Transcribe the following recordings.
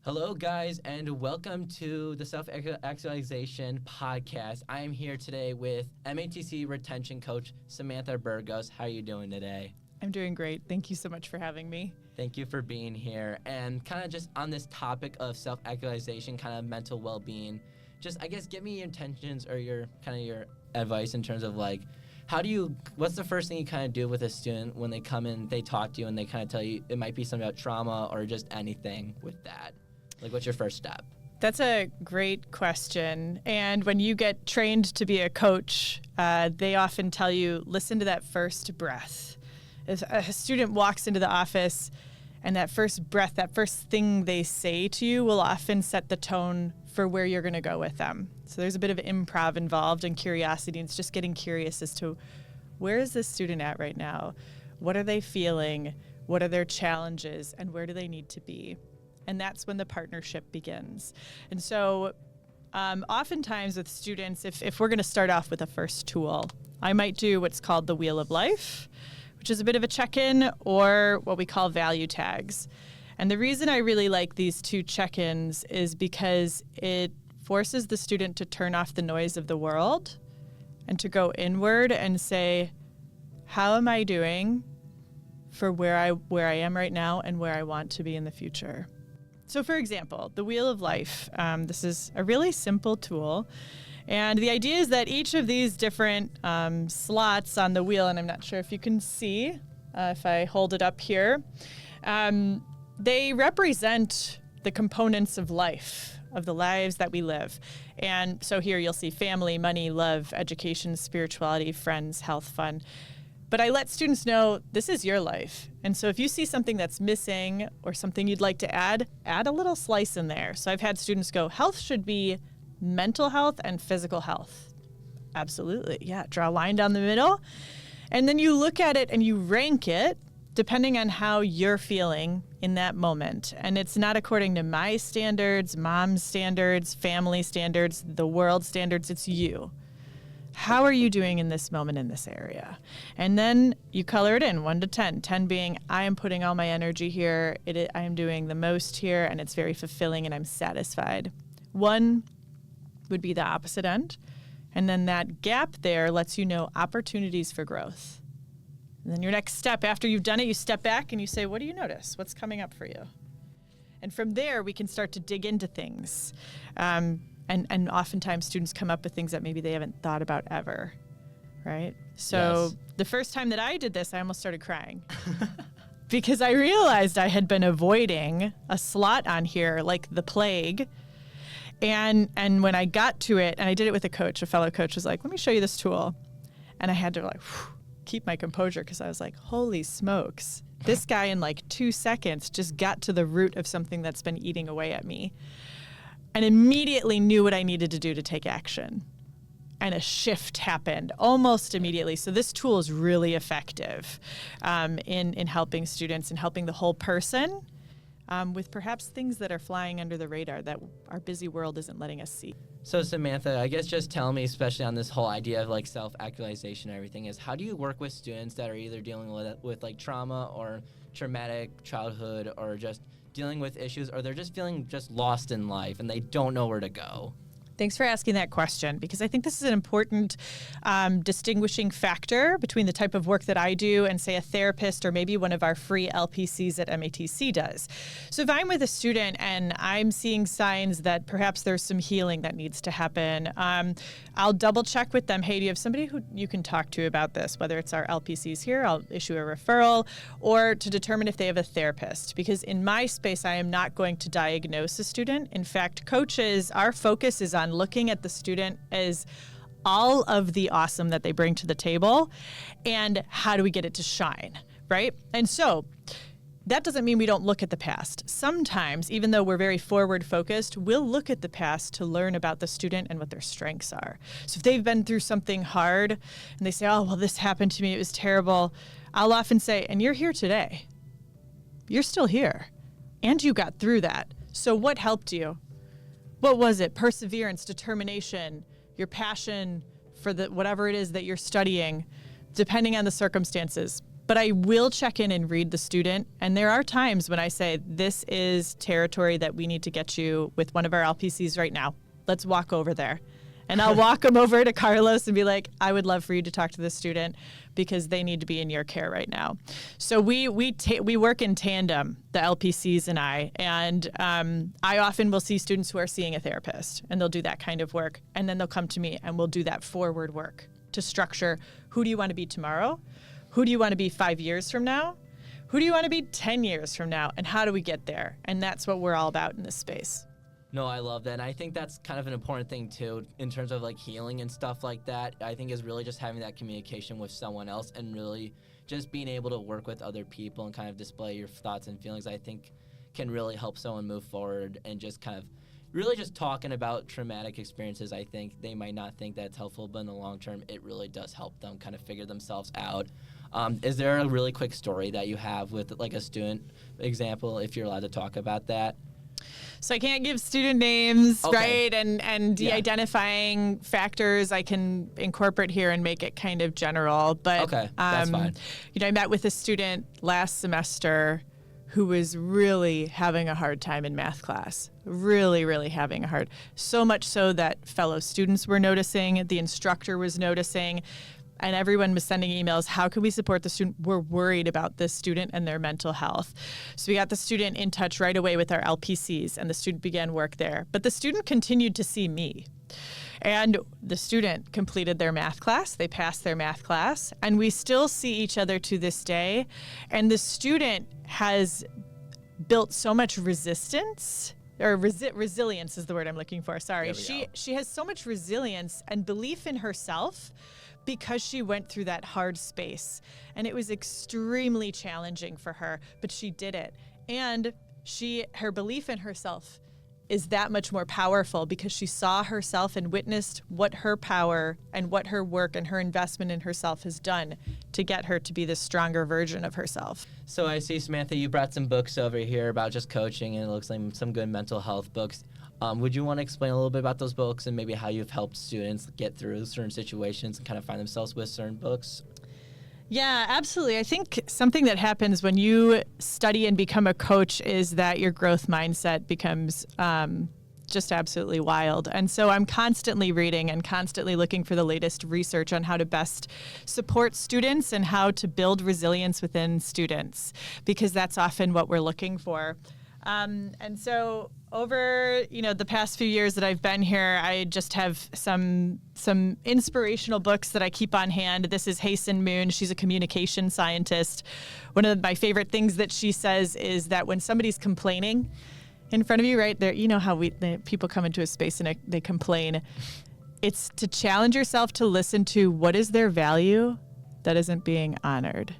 Hello, guys, and welcome to the Self-Actualization Podcast. I am here today with MATC Retention Coach Samantha Burgos. How are you doing today? I'm doing great. Thank you so much for having me. Thank you for being here. And kind of just on this topic of self-actualization, kind of mental well-being, just, I guess, give me your intentions or your advice in terms of what's the first thing you kind of do with a student when they come in, they talk to you, and they kind of tell you it might be something about trauma or just anything with that? Like, what's your first step? That's a great question. And when you get trained to be a coach, they often tell you, listen to that first breath. If a student walks into the office and that first breath, that first thing they say to you will often set the tone for where you're going to go with them. So there's a bit of improv involved and curiosity. It's just getting curious as to where is this student at right now? What are they feeling? What are their challenges? And where do they need to be? And that's when the partnership begins. And so oftentimes with students, if we're going to start off with a first tool, I might do what's called the Wheel of Life, which is a bit of a check-in, or what we call value tags. And the reason I really like these two check-ins is because it forces the student to turn off the noise of the world and to go inward and say, how am I doing for where I am right now and where I want to be in the future? So for example, the Wheel of Life, this is a really simple tool. And the idea is that each of these different slots on the wheel, and I'm not sure if you can see if I hold it up here, they represent the components of life, of the lives that we live. And so here you'll see family, money, love, education, spirituality, friends, health, fun. But I let students know this is your life. And so if you see something that's missing or something you'd like to add a little slice in there. So I've had students go, health should be mental health and physical health. Absolutely. Yeah. Draw a line down the middle. And then you look at it and you rank it depending on how you're feeling in that moment. And it's not according to my standards, mom's standards, family standards, the world standards. It's you. How are you doing in this moment in this area? And then you color it in 1 to 10. 10 being, I am putting all my energy here. I am doing the most here, and it's very fulfilling, and I'm satisfied. 1 would be the opposite end. And then that gap there lets you know opportunities for growth. And then your next step, after you've done it, you step back and you say, what do you notice? What's coming up for you? And from there, we can start to dig into things. And oftentimes students come up with things that maybe they haven't thought about ever, right? So yes. The first time that I did this, I almost started crying because I realized I had been avoiding a slot on here like the plague. And when I got to it, and I did it with a coach, a fellow coach was like, let me show you this tool. And I had to keep my composure because I was like, holy smokes. This guy in 2 seconds just got to the root of something that's been eating away at me. And immediately knew what I needed to do to take action. And a shift happened almost immediately. So this tool is really effective in helping students and helping the whole person with perhaps things that are flying under the radar that our busy world isn't letting us see. So Samantha, I guess just tell me, especially on this whole idea of self-actualization and everything, is how do you work with students that are either dealing with trauma or traumatic childhood or just dealing with issues, or they're just feeling just lost in life and they don't know where to go? Thanks for asking that question, because I think this is an important distinguishing factor between the type of work that I do and, say, a therapist or maybe one of our free LPCs at MATC does. So if I'm with a student and I'm seeing signs that perhaps there's some healing that needs to happen, I'll double check with them, hey, do you have somebody who you can talk to about this? Whether it's our LPCs here, I'll issue a referral, or to determine if they have a therapist. Because in my space, I am not going to diagnose a student. In fact, coaches, our focus is on looking at the student as all of the awesome that they bring to the table and how do we get it to shine, right? And so that doesn't mean we don't look at the past. Sometimes, even though we're very forward focused, we'll look at the past to learn about the student and what their strengths are. So if they've been through something hard and they say, oh, well, this happened to me, it was terrible, I'll often say, and you're here today. You're still here. And you got through that. So what helped you? What was it? Perseverance, determination, your passion for whatever it is that you're studying, depending on the circumstances. But I will check in and read the student. And there are times when I say, this is territory that we need to get you with one of our LPCs right now. Let's walk over there. And I'll walk them over to Carlos and be like, I would love for you to talk to this student because they need to be in your care right now. So we work in tandem, the LPCs and I. And I often will see students who are seeing a therapist, and they'll do that kind of work. And then they'll come to me and we'll do that forward work to structure, who do you want to be tomorrow? Who do you want to be 5 years from now? Who do you want to be 10 years from now? And how do we get there? And that's what we're all about in this space. No, I love that. And I think that's kind of an important thing, too, in terms of, like, healing and stuff like that. I think is really just having that communication with someone else and really just being able to work with other people and kind of display your thoughts and feelings, I think can really help someone move forward and just kind of really just talking about traumatic experiences. I think they might not think that's helpful, but in the long term, it really does help them kind of figure themselves out. Is there a really quick story that you have with, like, a student example, if you're allowed to talk about that? So I can't give student names, Okay. right? And the identifying factors I can incorporate here and make it kind of general. But Okay, that's fine. You know, I met with a student last semester who was really having a hard time in math class. Really, really having a hard. So much so that fellow students were noticing, the instructor was noticing, and everyone was sending emails, how can we support the student? We're worried about this student and their mental health. So we got the student in touch right away with our LPCs, and the student began work there. But the student continued to see me. And the student completed their math class, they passed their math class, and we still see each other to this day. And the student has built so much resistance, or resilience is the word I'm looking for, sorry. She has so much resilience and belief in herself because she went through that hard space. And it was extremely challenging for her, but she did it. And her belief in herself is that much more powerful because she saw herself and witnessed what her power and what her work and her investment in herself has done to get her to be this stronger version of herself. So I see, Samantha, you brought some books over here about just coaching, and it looks like some good mental health books. Would you want to explain a little bit about those books and maybe how you've helped students get through certain situations and kind of find themselves with certain books? Yeah, absolutely. I think something that happens when you study and become a coach is that your growth mindset becomes just absolutely wild. And so I'm constantly reading and constantly looking for the latest research on how to best support students and how to build resilience within students, because that's often what we're looking for. And so over, the past few years that I've been here, I just have some inspirational books that I keep on hand. This is Hasten Moon. She's a communication scientist. One of my favorite things that she says is that when somebody's complaining in front of you, right there, you know how people come into a space and they complain. It's to challenge yourself to listen to what is their value that isn't being honored.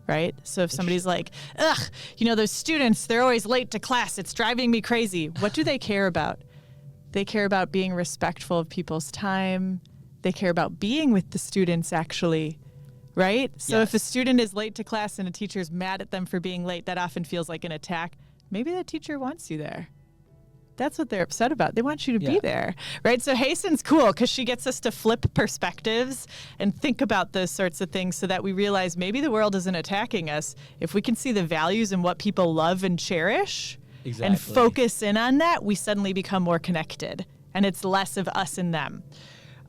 Right? So if somebody's like, ugh, those students, they're always late to class. It's driving me crazy. What do they care about? They care about being respectful of people's time. They care about being with the students, actually. Right? So Yes. If a student is late to class and a teacher's mad at them for being late, that often feels like an attack. Maybe the teacher wants you there. That's what they're upset about. They want you to be there, right? So Hasten's cool because she gets us to flip perspectives and think about those sorts of things so that we realize maybe the world isn't attacking us. If we can see the values and what people love and cherish and focus in on that, we suddenly become more connected, and it's less of us and them.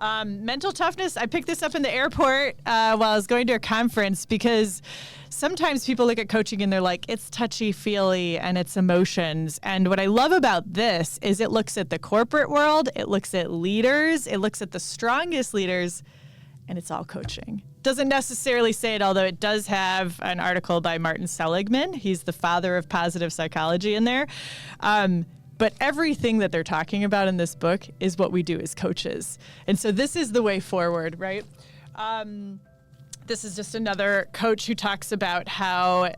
Mental toughness, I picked this up in the airport while I was going to a conference because sometimes people look at coaching and they're like, it's touchy-feely and it's emotions. And what I love about this is it looks at the corporate world, it looks at leaders, it looks at the strongest leaders, and it's all coaching. Doesn't necessarily say it, although it does have an article by Martin Seligman. He's the father of positive psychology in there. But everything that they're talking about in this book is what we do as coaches. And so this is the way forward, right? This is just another coach who talks about how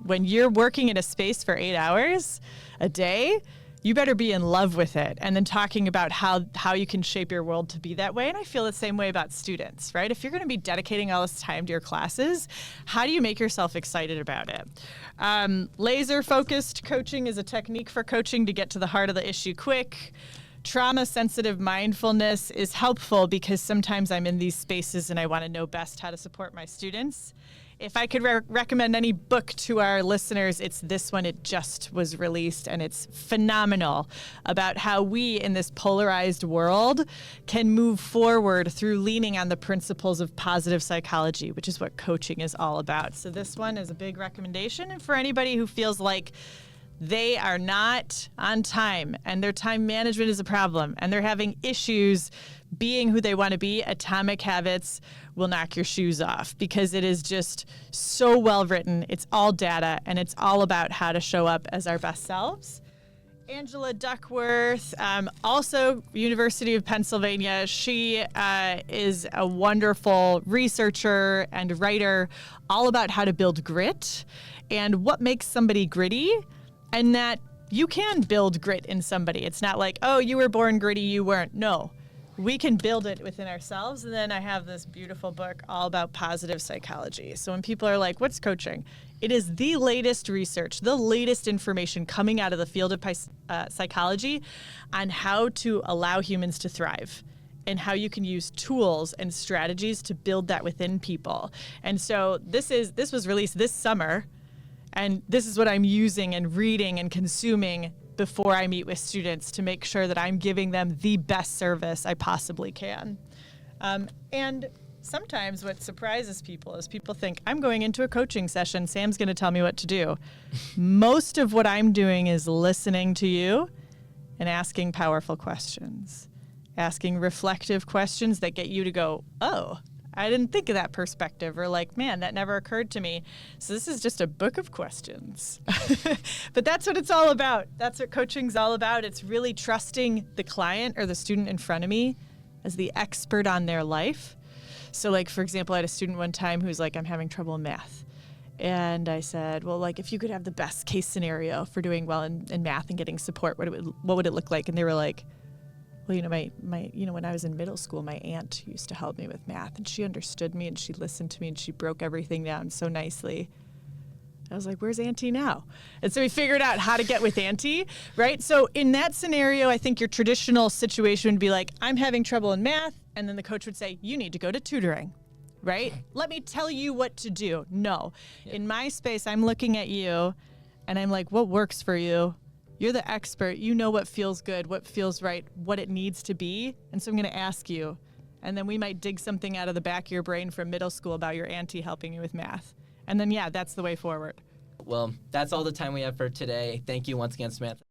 when you're working in a space for 8 hours a day, you better be in love with it. And then talking about how you can shape your world to be that way. And I feel the same way about students, right? If you're going to be dedicating all this time to your classes, how do you make yourself excited about it? Laser-focused coaching is a technique for coaching to get to the heart of the issue quick. trauma-sensitive mindfulness is helpful because sometimes I'm in these spaces and I want to know best how to support my students. If I could recommend any book to our listeners, it's this one. It just was released, and it's phenomenal about how we in this polarized world can move forward through leaning on the principles of positive psychology, which is what coaching is all about. So this one is a big recommendation. And for anybody who feels like they are not on time and their time management is a problem and they're having issues being who they want to be, Atomic Habits will knock your shoes off because it is just so well written. It's all data and it's all about how to show up as our best selves. Angela Duckworth, also University of Pennsylvania. She is a wonderful researcher and writer all about how to build grit and what makes somebody gritty, and that you can build grit in somebody. It's not like, oh, you were born gritty, you weren't. No, we can build it within ourselves. And then I have this beautiful book all about positive psychology. So when people are like, what's coaching? It is the latest research, the latest information coming out of the field of psychology on how to allow humans to thrive and how you can use tools and strategies to build that within people. And so this was released this summer. And this is what I'm using and reading and consuming before I meet with students to make sure that I'm giving them the best service I possibly can. And sometimes what surprises people is people think, I'm going into a coaching session, Sam's going to tell me what to do. Most of what I'm doing is listening to you and asking powerful questions, asking reflective questions that get you to go, oh, I didn't think of that perspective, or like, man, that never occurred to me. So this is just a book of questions. But that's what it's all about. That's what coaching's all about. It's really trusting the client or the student in front of me as the expert on their life. So like, for example, I had a student one time who's like, I'm having trouble in math. And I said, well, like, if you could have the best case scenario for doing well in math and getting support, what would it look like? And they were like, well, when I was in middle school, my aunt used to help me with math, and she understood me, and she listened to me, and she broke everything down so nicely. I was like, where's Auntie now? And so we figured out how to get with Auntie, right? So in that scenario, I think your traditional situation would be like, I'm having trouble in math, and then the coach would say, you need to go to tutoring, right? Let me tell you what to do. No. Yeah. In my space, I'm looking at you, and I'm like, what works for you? You're the expert. You know what feels good, what feels right, what it needs to be. And so I'm going to ask you. And then we might dig something out of the back of your brain from middle school about your auntie helping you with math. And then, yeah, that's the way forward. Well, that's all the time we have for today. Thank you once again, Samantha.